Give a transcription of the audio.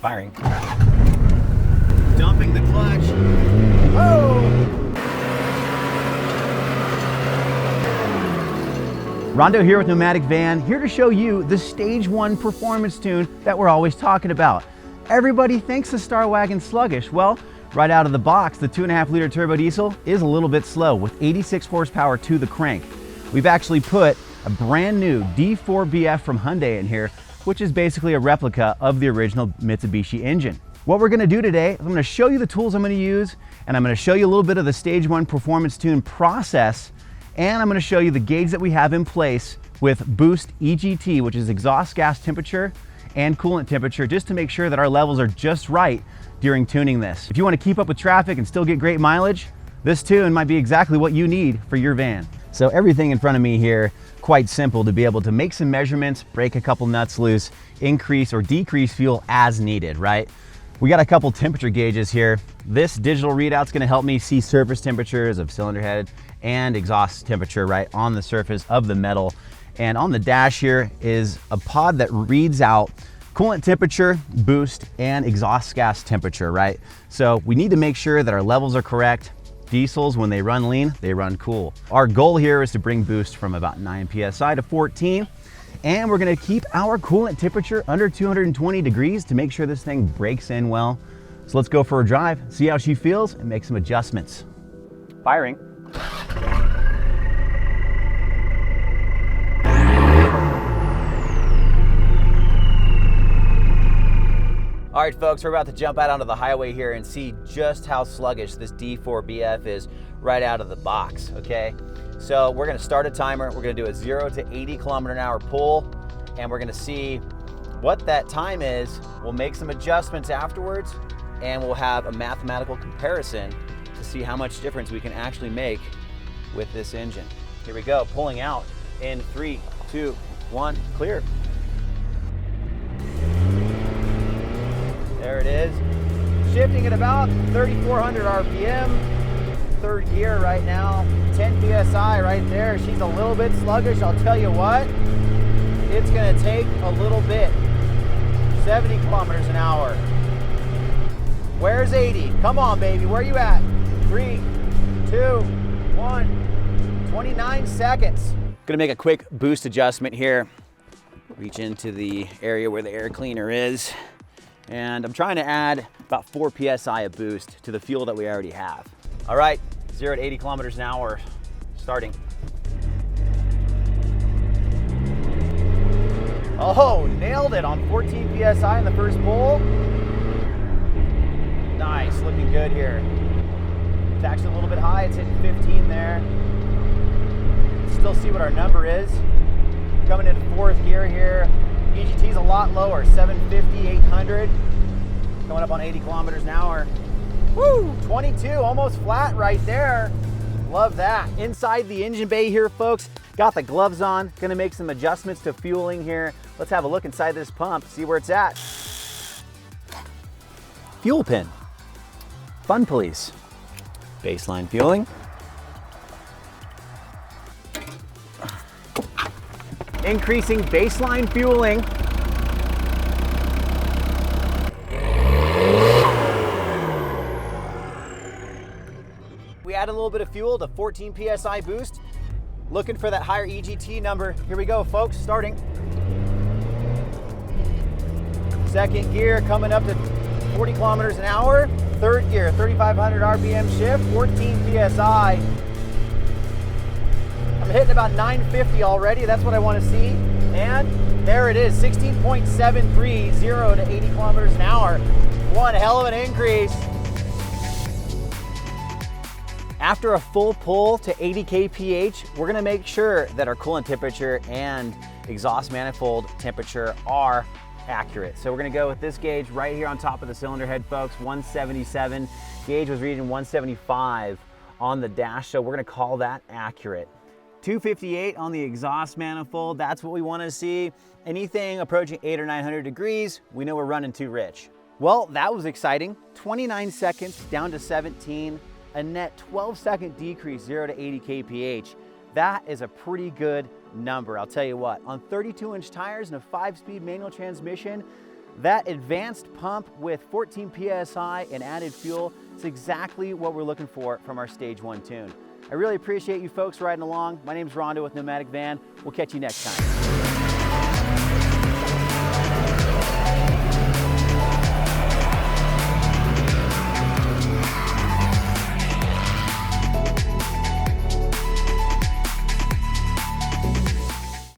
Firing. Dumping the clutch. Oh! Rondo here with Nomadic Van, here to show you the Stage 1 performance tune that we're always talking about. Everybody thinks the Starwagon's sluggish. Well, right out of the box, the 2.5-liter turbo diesel is a little bit slow with 86 horsepower to the crank. We've actually put a brand new D4BF from Hyundai in here, which is basically a replica of the original Mitsubishi engine. What we're gonna do today, I'm gonna show you the tools I'm gonna use, and I'm gonna show you a little bit of the Stage 1 performance tune process, and I'm gonna show you the gauge that we have in place with Boost EGT, which is exhaust gas temperature and coolant temperature, just to make sure that our levels are just right during tuning this. If you wanna keep up with traffic and still get great mileage, this tune might be exactly what you need for your van. So everything in front of me here, quite simple to be able to make some measurements, break a couple nuts loose, increase or decrease fuel as needed, right? We got a couple temperature gauges here. This digital readout's gonna help me see surface temperatures of cylinder head and exhaust temperature right on the surface of the metal. And on the dash here is a pod that reads out coolant temperature, boost, and exhaust gas temperature, right? So we need to make sure that our levels are correct. Diesels, when they run lean, they run cool. Our goal here is to bring boost from about 9 PSI to 14, and we're gonna keep our coolant temperature under 220 degrees to make sure this thing breaks in well. So let's go for a drive, see how she feels, and make some adjustments. Firing. All right, folks, we're about to jump out onto the highway here and see just how sluggish this D4BF is right out of the box, okay? So we're gonna start a timer. We're gonna do a 0 to 80 km/h pull, and we're gonna see what that time is. We'll make some adjustments afterwards, and we'll have a mathematical comparison to see how much difference we can actually make with this engine. Here we go, pulling out in 3, 2, 1, clear. There it is. Shifting at about 3,400 RPM. Third gear right now. 10 PSI right there. She's a little bit sluggish. I'll tell you what, it's gonna take a little bit. 70 km/h. Where's 80? Come on, baby, where you at? 3, 2, 1. 29 seconds. Gonna make a quick boost adjustment here. Reach into the area where the air cleaner is. And I'm trying to add about 4 PSI of boost to the fuel that we already have. All right, 0 to 80 km/h, starting. Oh, nailed it on 14 PSI in the first pull. Nice, looking good here. It's actually a little bit high, it's hitting 15 there. Still see what our number is. Coming into fourth gear here. EGT's a lot lower, 750, 800. Coming up on 80 km/h. Woo, 22, almost flat right there. Love that. Inside the engine bay here, folks, got the gloves on. Gonna make some adjustments to fueling here. Let's have a look inside this pump, see where it's at. Fuel pin. Fun police. Baseline fueling. Increasing baseline fueling. We add a little bit of fuel to 14 PSI boost. Looking for that higher EGT number. Here we go, folks, starting. Second gear coming up to 40 km/h. Third gear, 3,500 RPM shift, 14 PSI. I'm hitting about 950 already. That's what I want to see. And there it is, 16.73, 0 to 80 km/h. One hell of an increase. After a full pull to 80 kph, we're gonna make sure that our coolant temperature and exhaust manifold temperature are accurate. So we're gonna go with this gauge right here on top of the cylinder head, folks, 177. Gauge was reading 175 on the dash, so we're gonna call that accurate. 258 on the exhaust manifold, that's what we wanna see. Anything approaching 800 or 900 degrees, we know we're running too rich. Well, that was exciting. 29 seconds down to 17, a net 12-second decrease, 0 to 80 kph. That is a pretty good number, I'll tell you what. On 32-inch tires and a 5-speed manual transmission, That advanced pump with 14 PSI and added fuel is exactly what we're looking for from our Stage 1 tune. I really appreciate you folks riding along. My name's Rondo with Nomadic Van. We'll catch you next time.